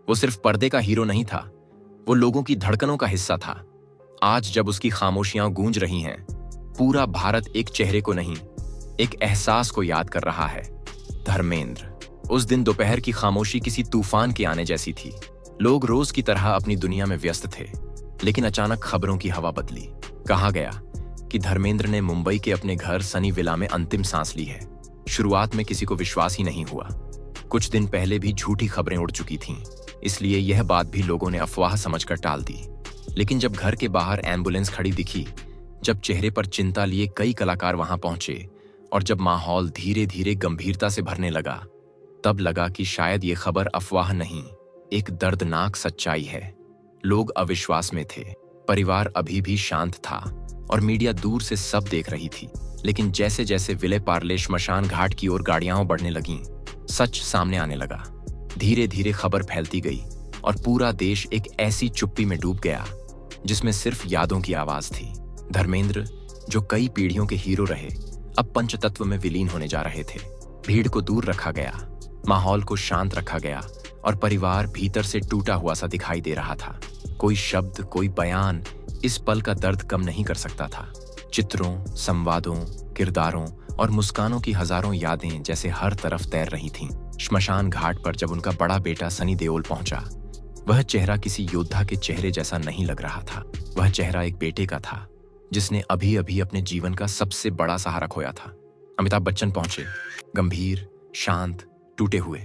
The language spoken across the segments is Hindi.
वो सिर्फ पर्दे का हीरो नहीं था, वो लोगों की धड़कनों का हिस्सा था। आज जब उसकी खामोशियां गूंज रही हैं, पूरा भारत एक चेहरे को नहीं, एक एहसास को याद कर रहा है। धर्मेंद्र। उस दिन दोपहर की खामोशी किसी तूफान के आने जैसी थी। लोग रोज की तरह अपनी दुनिया में व्यस्त थे, लेकिन अचानक खबरों की हवा बदली। कहा गया कि धर्मेंद्र ने मुंबई के अपने घर सनी विला में अंतिम सांस ली है। शुरुआत में किसी को विश्वास ही नहीं हुआ। कुछ दिन पहले भी झूठी खबरें उड़ चुकी थीं, इसलिए यह बात भी लोगों ने अफवाह समझकर टाल दी। लेकिन जब घर के बाहर एम्बुलेंस खड़ी दिखी, जब चेहरे पर चिंता लिए कई कलाकार वहां पहुंचे और जब माहौल धीरे धीरे गंभीरता से भरने लगा, तब लगा कि शायद ये खबर अफवाह नहीं, एक दर्दनाक सच्चाई है। लोग अविश्वास में थे, परिवार अभी भी शांत था और मीडिया दूर से सब देख रही थी। लेकिन जैसे जैसे विले पार्ले श्मशान घाट की ओर गाड़ियां बढ़ने लगीं, सच सामने आने लगा। धीरे धीरे खबर फैलती गई और पूरा देश एक ऐसी चुप्पी में डूब गया जिसमें सिर्फ यादों की आवाज थी। धर्मेंद्र, जो कई पीढ़ियों के हीरो रहे, अब पंचतत्व में विलीन होने जा रहे थे। भीड़ को दूर रखा गया, माहौल को शांत रखा गया और परिवार भीतर से टूटा हुआ सा दिखाई दे रहा था। कोई शब्द, कोई बयान इस पल का दर्द कम नहीं कर सकता था। चित्रों, संवादों, किरदारों और मुस्कानों की हजारों यादें जैसे हर तरफ तैर रही थीं। श्मशान घाट पर जब उनका बड़ा बेटा सनी देओल पहुंचा, वह चेहरा किसी योद्धा के चेहरे जैसा नहीं लग रहा था। वह चेहरा एक बेटे का था जिसने अभी अभी अपने जीवन का सबसे बड़ा सहारा खोया था। अमिताभ बच्चन पहुंचे, गंभीर, शांत, टूटे हुए।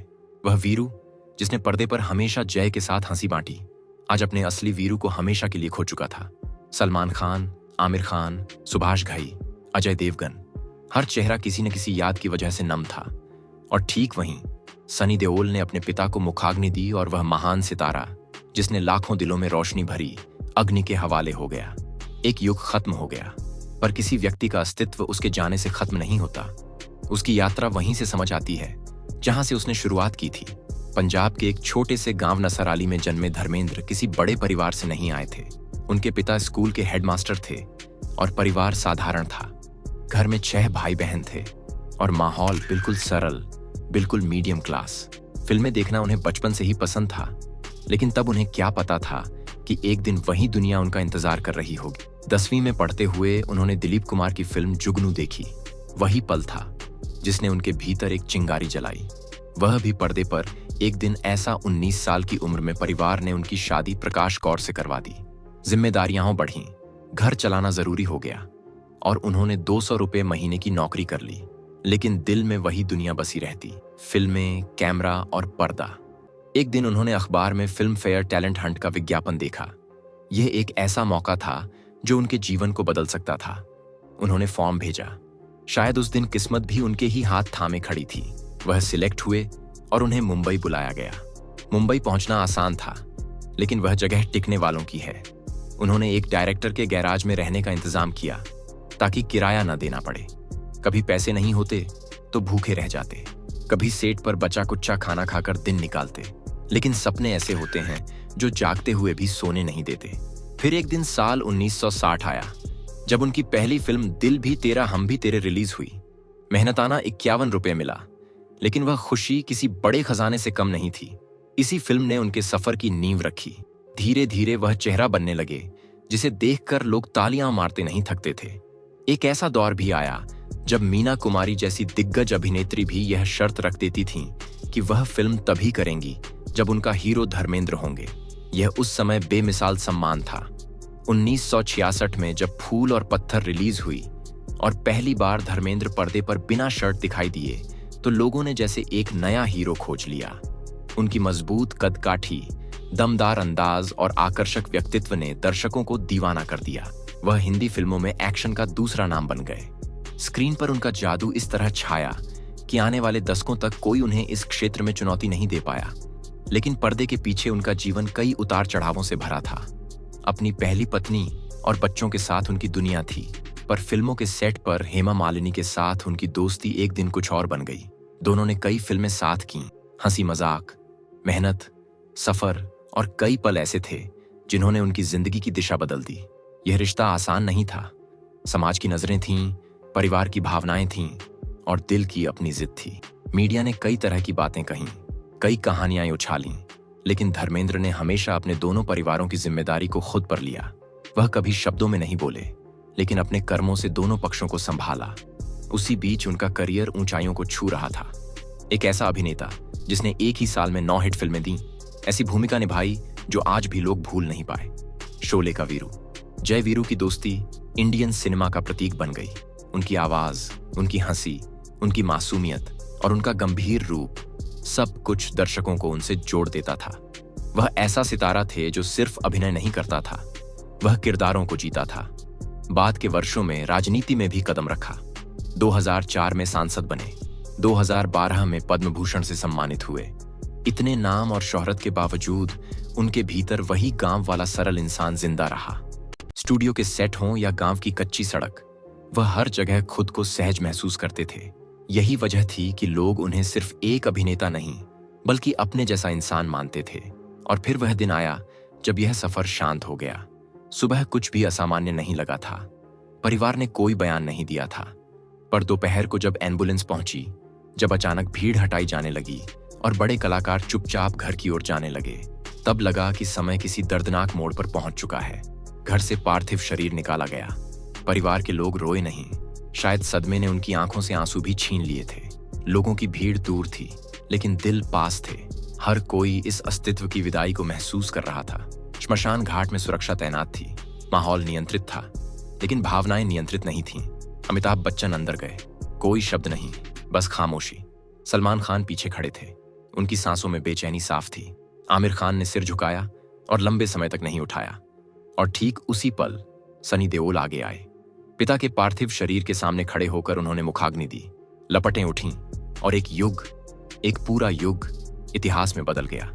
वह वीरू जिसने पर्दे पर हमेशा जय के साथ हंसी बांटी, आज अपने असली वीरू को हमेशा के लिए खो चुका था। सलमान खान, आमिर खान, सुभाष घई, अजय देवगन, हर चेहरा किसी न किसी याद की वजह से नम था। और ठीक वहीं सनी देओल ने अपने पिता को मुखाग्नि दी और वह महान सितारा जिसने लाखों दिलों में रोशनी भरी, अग्नि के हवाले हो गया। एक युग खत्म हो गया, पर किसी व्यक्ति का अस्तित्व उसके जाने से खत्म नहीं होता। उसकी यात्रा वहीं से समझ आती है जहां से उसने शुरुआत की थी। पंजाब के एक छोटे से गांव नसर अली में जन्मे धर्मेंद्र किसी बड़े परिवार से नहीं आए थे। उनके पिता स्कूल के हेडमास्टर थे और परिवार साधारण था। घर में 6 भाई बहन थे और माहौल बिल्कुल सरल, बिल्कुल मीडियम क्लास। फिल्में देखना उन्हें बचपन से ही पसंद था, लेकिन तब उन्हें क्या पता था कि एक दिन वही दुनिया उनका इंतजार कर रही होगी। 10वीं में पढ़ते हुए उन्होंने दिलीप कुमार की फिल्म जुगनू देखी। वही पल था जिसने उनके भीतर एक चिंगारी जलाई। वह भी पर्दे पर एक दिन ऐसा 19 साल की उम्र में परिवार ने उनकी शादी प्रकाश कौर से करवा दी। जिम्मेदारियां बढ़ीं, घर चलाना जरूरी हो गया और उन्होंने 200 रुपये महीने की नौकरी कर ली। लेकिन दिल में वही दुनिया बसी रहती, फिल्में, कैमरा और पर्दा। एक दिन उन्होंने अखबार में फिल्म फेयर टैलेंट हंट का विज्ञापन देखा। यह एक ऐसा मौका था जो उनके जीवन को बदल सकता था। उन्होंने फॉर्म भेजा। शायद उस दिन किस्मत भी उनके ही हाथ थामे खड़ी थी। वह सिलेक्ट हुए और उन्हें मुंबई बुलाया गया। मुंबई पहुंचना आसान था, लेकिन वह जगह टिकने वालों की है। उन्होंने एक डायरेक्टर के गैराज में रहने का इंतजाम किया ताकि किराया न देना पड़े। कभी पैसे नहीं होते तो भूखे रह जाते, कभी सेट पर बचा कुच्चा खाना खाकर दिन निकालते। लेकिन सपने ऐसे होते हैं जो जागते हुए भी सोने नहीं देते। फिर एक दिन साल 1960 आया, जब उनकी पहली फिल्म दिल भी तेरा हम भी तेरे रिलीज हुई। मेहनताना 51 रुपये मिला, लेकिन वह खुशी किसी बड़े खजाने से कम नहीं थी। इसी फिल्म ने उनके सफर की नींव रखी। धीरे धीरे वह चेहरा बनने लगे जिसे देखकर लोग तालियां मारते नहीं थकते थे। एक ऐसा दौर भी आया जब मीना कुमारी जैसी दिग्गज अभिनेत्री भी यह शर्त रख देती थीं कि वह फिल्म तभी करेंगी जब उनका हीरो धर्मेंद्र होंगे। यह उस समय बेमिसाल सम्मान था। 1966 में जब फूल और पत्थर रिलीज हुई और पहली बार धर्मेंद्र पर्दे पर बिना शर्ट दिखाई दिए, तो लोगों ने जैसे एक नया हीरो खोज लिया। उनकी मजबूत कदकाठी, दमदार अंदाज और आकर्षक व्यक्तित्व ने दर्शकों को दीवाना कर दिया। वह हिंदी फिल्मों में एक्शन का दूसरा नाम बन गए। स्क्रीन पर उनका जादू इस तरह छाया कि आने वाले दशकों तक कोई उन्हें इस क्षेत्र में चुनौती नहीं दे पाया। लेकिन पर्दे के पीछे उनका जीवन कई उतार चढ़ावों से भरा था। अपनी पहली पत्नी और बच्चों के साथ उनकी दुनिया थी, पर फिल्मों के सेट पर हेमा मालिनी के साथ उनकी दोस्ती एक दिन कुछ और बन गई। दोनों ने कई फिल्में साथ की। हंसी मजाक, मेहनत, सफर और कई पल ऐसे थे जिन्होंने उनकी जिंदगी की दिशा बदल दी। यह रिश्ता आसान नहीं था। समाज की नजरें थीं, परिवार की भावनाएं थीं और दिल की अपनी जिद थी। मीडिया ने कई तरह की बातें कहीं, कई कहानियां उछालीं, लेकिन धर्मेंद्र ने हमेशा अपने दोनों परिवारों की जिम्मेदारी को खुद पर लिया। वह कभी शब्दों में नहीं बोले, लेकिन अपने कर्मों से दोनों पक्षों को संभाला। उसी बीच उनका करियर ऊंचाइयों को छू रहा था। एक ऐसा अभिनेता जिसने एक ही साल में 9 हिट फिल्में दी, ऐसी भूमिका निभाई जो आज भी लोग भूल नहीं पाए। शोले का वीरू। जय वीरू की दोस्ती इंडियन सिनेमा का प्रतीक बन गई। उनकी आवाज, उनकी हंसी, उनकी मासूमियत और उनका गंभीर रूप, सब कुछ दर्शकों को उनसे जोड़ देता था। वह ऐसा सितारा थे जो सिर्फ अभिनय नहीं करता था, वह किरदारों को जीता था। बाद के वर्षों में राजनीति में भी कदम रखा। 2004 में सांसद बने, 2012 में पद्म भूषण से सम्मानित हुए। इतने नाम और शोहरत के बावजूद उनके भीतर वही गांव वाला सरल इंसान जिंदा रहा। स्टूडियो के सेट हों या गांव की कच्ची सड़क, वह हर जगह खुद को सहज महसूस करते थे। यही वजह थी कि लोग उन्हें सिर्फ एक अभिनेता नहीं, बल्कि अपने जैसा इंसान मानते थे। और फिर वह दिन आया जब यह सफर शांत हो गया। सुबह कुछ भी असामान्य नहीं लगा था। परिवार ने कोई बयान नहीं दिया था, पर दोपहर को जब एम्बुलेंस पहुंची, जब अचानक भीड़ हटाई जाने लगी और बड़े कलाकार चुपचाप घर की ओर जाने लगे, तब लगा कि समय किसी दर्दनाक मोड़ पर पहुंच चुका है। घर से पार्थिव शरीर निकाला गया। परिवार के लोग रोए नहीं, शायद सदमे ने उनकी आंखों से आंसू भी छीन लिए थे। लोगों की भीड़ दूर थी, लेकिन दिल पास थे। हर कोई इस अस्तित्व की विदाई को महसूस कर रहा था। श्मशान घाट में सुरक्षा तैनात थी, माहौल नियंत्रित था, लेकिन भावनाएं नियंत्रित नहीं थीं। अमिताभ बच्चन अंदर गए, कोई शब्द नहीं, बस खामोशी। सलमान खान पीछे खड़े थे, उनकी सांसों में बेचैनी साफ थी। आमिर खान ने सिर झुकाया और लंबे समय तक नहीं उठाया। और ठीक उसी पल सनी देओल आगे आए। पिता के पार्थिव शरीर के सामने खड़े होकर उन्होंने मुखाग्नि दी। लपटें उठीं और एक युग, एक पूरा युग इतिहास में बदल गया।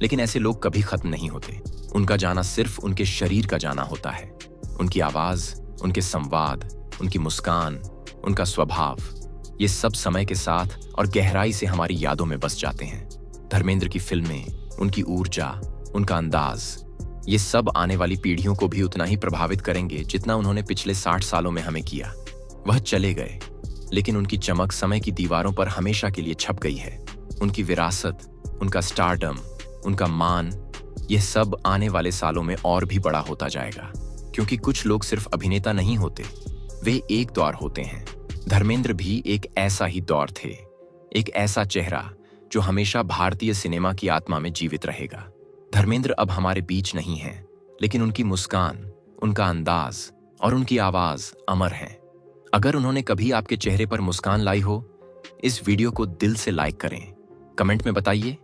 लेकिन ऐसे लोग कभी खत्म नहीं होते। उनका जाना सिर्फ उनके शरीर का जाना होता है। उनकी आवाज, उनके संवाद, उनकी मुस्कान, उनका स्वभाव, ये सब समय के साथ और गहराई से हमारी यादों में बस जाते हैं। धर्मेंद्र की फिल्में, उनकी ऊर्जा, उनका अंदाज, ये सब आने वाली पीढ़ियों को भी उतना ही प्रभावित करेंगे जितना उन्होंने पिछले 60 सालों में हमें किया। वह चले गए, लेकिन उनकी चमक समय की दीवारों पर हमेशा के लिए छप गई है। उनकी विरासत, उनका स्टारडम, उनका मान, यह सब आने वाले सालों में और भी बड़ा होता जाएगा। क्योंकि कुछ लोग सिर्फ अभिनेता नहीं होते, वे एक दौर होते हैं। धर्मेंद्र भी एक ऐसा ही दौर थे, एक ऐसा चेहरा जो हमेशा भारतीय सिनेमा की आत्मा में जीवित रहेगा। धर्मेंद्र अब हमारे बीच नहीं हैं, लेकिन उनकी मुस्कान, उनका अंदाज और उनकी आवाज अमर हैं। अगर उन्होंने कभी आपके चेहरे पर मुस्कान लाई हो, इस वीडियो को दिल से लाइक करें। कमेंट में बताइए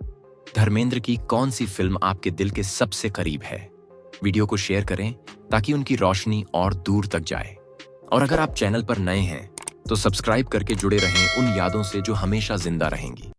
धर्मेंद्र की कौन सी फिल्म आपके दिल के सबसे करीब है। वीडियो को शेयर करें ताकि उनकी रोशनी और दूर तक जाए। और अगर आप चैनल पर नए हैं तो सब्सक्राइब करके जुड़े रहें उन यादों से जो हमेशा जिंदा रहेंगी।